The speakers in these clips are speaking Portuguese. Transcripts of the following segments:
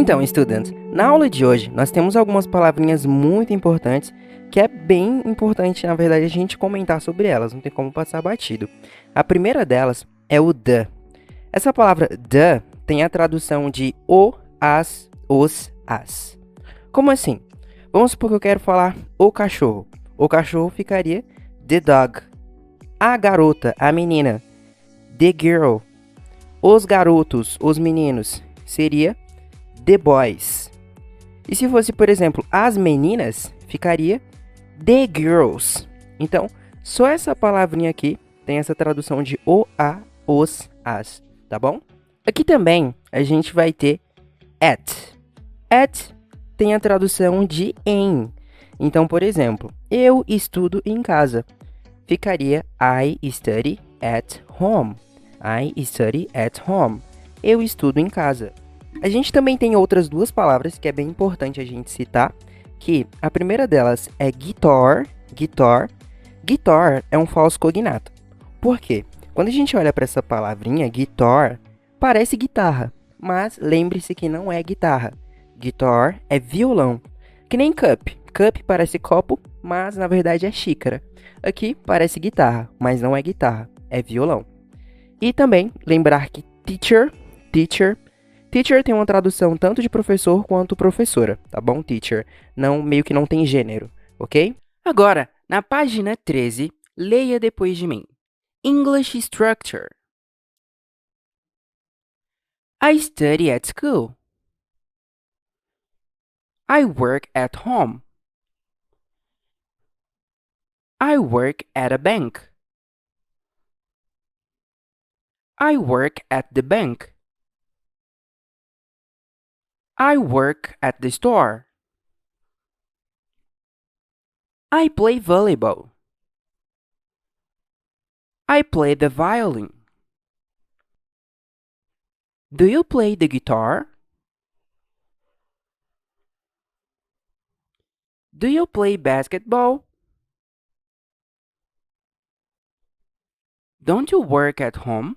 Então, estudantes, na aula de hoje nós temos algumas palavrinhas muito importantes que é bem importante, na verdade, a gente comentar sobre elas, não tem como passar batido. A primeira delas é o the. Essa palavra the tem a tradução de o, as, os, as. Como assim? Vamos supor que eu quero falar o cachorro. O cachorro ficaria the dog. A garota, a menina, the girl. Os garotos, os meninos, seria the boys. E se fosse, por exemplo, as meninas, ficaria the girls. Então, só essa palavrinha aqui tem essa tradução de o, a, os, as, tá bom? Aqui também a gente vai ter at. At tem a tradução de em. Então, por exemplo, eu estudo em casa. Ficaria I study at home. I study at home. Eu estudo em casa. A gente também tem outras duas palavras que é bem importante a gente citar, que a primeira delas é guitar. Guitar. Guitar é um falso cognato. Por quê? Quando a gente olha para essa palavrinha, guitar, parece guitarra, mas lembre-se que não é guitarra. Guitar é violão, que nem cup. Cup parece copo, mas na verdade é xícara. Aqui parece guitarra, mas não é guitarra, é violão. E também lembrar que teacher, teacher tem uma tradução tanto de professor quanto professora, tá bom? Teacher, não, meio que não tem gênero, ok? Agora, na página 13, leia depois de mim. English structure. I study at school. I work at home. I work at a bank. I work at the bank. I work at the store. I play volleyball. I play the violin. Do you play the guitar? Do you play basketball? Don't you work at home?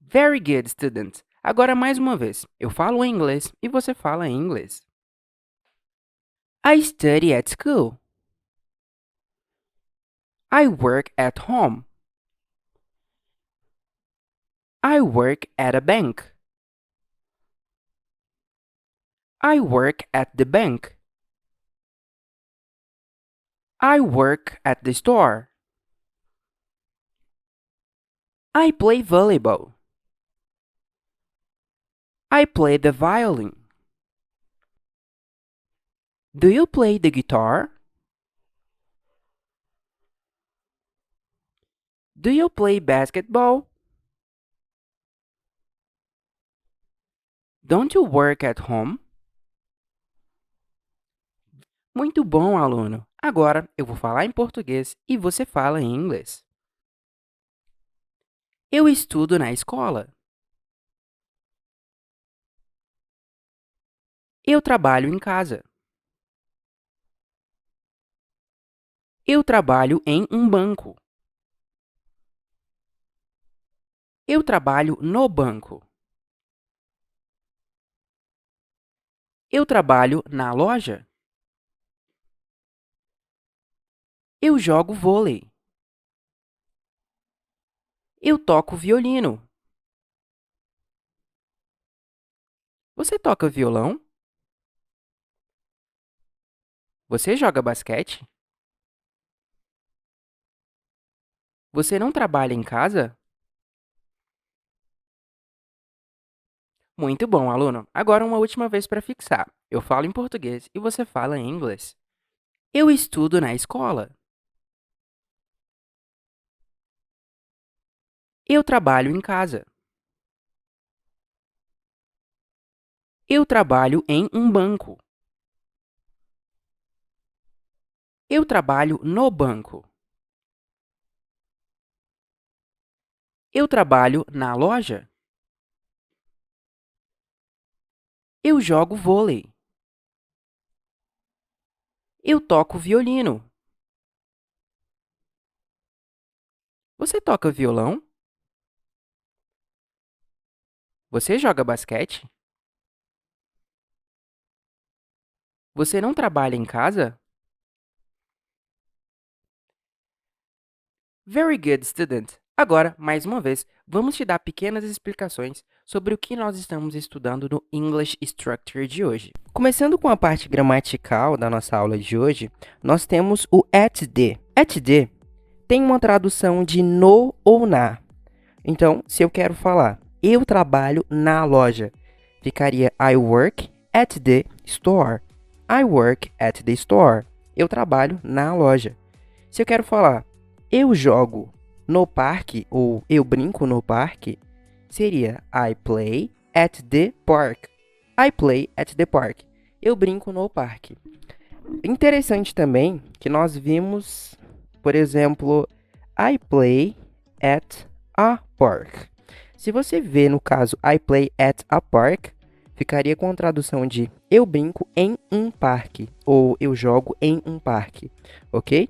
Very good, students. Agora mais uma vez, eu falo em inglês e você fala em inglês. I study at school. I work at home. I work at a bank. I work at the bank. I work at the store. I play volleyball. I play the violin. Do you play the guitar? Do you play basketball? Don't you work at home? Muito bom, aluno! Agora eu vou falar em português e você fala em inglês. Eu estudo na escola. Eu trabalho em casa. Eu trabalho em um banco. Eu trabalho no banco. Eu trabalho na loja. Eu jogo vôlei. Eu toco violino. Você toca violão? Você joga basquete? Você não trabalha em casa? Muito bom, aluno! Agora uma última vez para fixar. Eu falo em português e você fala em inglês. Eu estudo na escola. Eu trabalho em casa. Eu trabalho em um banco. Eu trabalho no banco. Eu trabalho na loja. Eu jogo vôlei. Eu toco violino. Você toca violão? Você joga basquete? Você não trabalha em casa? Very good, student. Agora, mais uma vez, vamos te dar pequenas explicações sobre o que nós estamos estudando no English Structure de hoje. Começando com a parte gramatical da nossa aula de hoje, nós temos o at the. At the tem uma tradução de no ou na. Então, se eu quero falar, eu trabalho na loja, ficaria I work at the store. I work at the store. Eu trabalho na loja. Se eu quero falar, eu jogo no parque ou eu brinco no parque, seria I play at the park. I play at the park. Eu brinco no parque. Interessante também que nós vimos, por exemplo, I play at a park. Se você vê no caso I play at a park, ficaria com a tradução de eu brinco em um parque ou eu jogo em um parque, ok?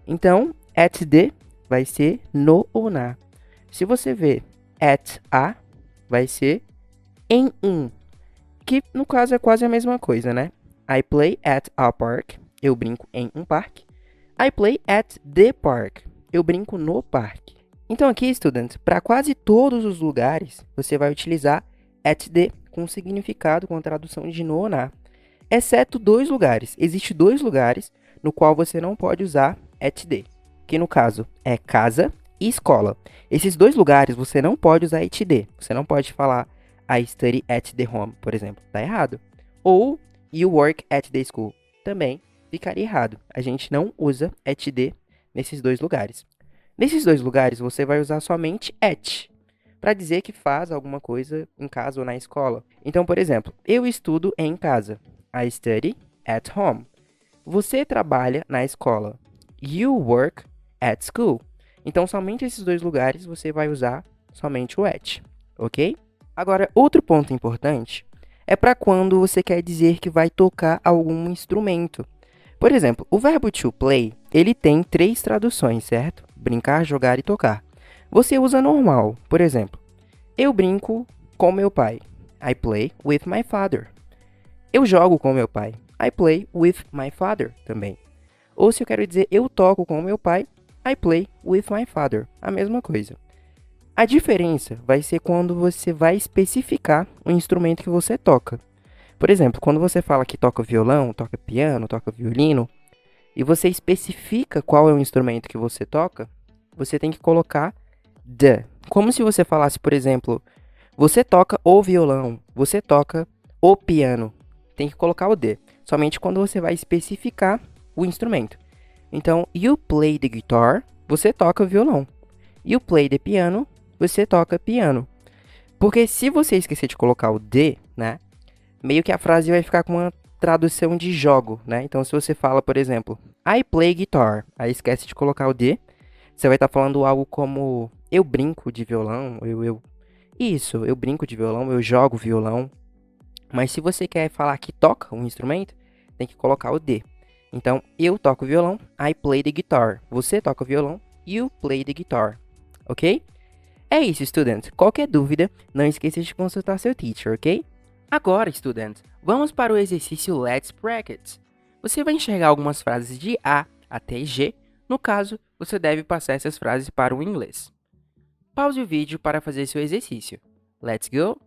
Então, at the vai ser no ou na. Se você vê at a, vai ser em um, que no caso é quase a mesma coisa, né? I play at a park, eu brinco em um parque. I play at the park, eu brinco no parque. Então aqui, estudantes, para quase todos os lugares, você vai utilizar at the com significado com a tradução de no ou na. Exceto dois lugares. Existem dois lugares no qual você não pode usar at the, que no caso é casa e escola. Esses dois lugares você não pode usar at the. Você não pode falar I study at the home, por exemplo. Tá errado. Ou you work at the school. Também ficaria errado. A gente não usa at the nesses dois lugares. Nesses dois lugares você vai usar somente at para dizer que faz alguma coisa em casa ou na escola. Então, por exemplo, eu estudo em casa. I study at home. Você trabalha na escola. You work at school. Então, somente esses dois lugares você vai usar somente o at, ok? Agora, outro ponto importante é para quando você quer dizer que vai tocar algum instrumento. Por exemplo, o verbo to play, ele tem três traduções, certo? Brincar, jogar e tocar. Você usa normal, por exemplo, eu brinco com meu pai. I play with my father. Eu jogo com meu pai. I play with my father também. Ou se eu quero dizer eu toco com meu pai, I play with my father. A mesma coisa. A diferença vai ser quando você vai especificar o instrumento que você toca. Por exemplo, quando você fala que toca violão, toca piano, toca violino, e você especifica qual é o instrumento que você toca, você tem que colocar the. Como se você falasse, por exemplo, você toca o violão, você toca o piano. Tem que colocar o the, somente quando você vai especificar o instrumento. Então, you play the guitar, você toca violão. You play the piano, você toca piano. Porque se você esquecer de colocar o the, né, meio que a frase vai ficar com uma tradução de jogo, né? Então, se você fala, por exemplo, I play guitar, aí esquece de colocar o the, você vai estar falando algo como eu brinco de violão, Isso, eu brinco de violão, eu jogo violão. Mas se você quer falar que toca um instrumento, tem que colocar o the. Então, eu toco violão, I play the guitar. Você toca violão, you play the guitar. Ok? É isso, students. Qualquer dúvida, não esqueça de consultar seu teacher, ok? Agora, students, vamos para o exercício Let's Brackets. Você vai enxergar algumas frases de A até G. No caso, você deve passar essas frases para o inglês. Pause o vídeo para fazer seu exercício. Let's go!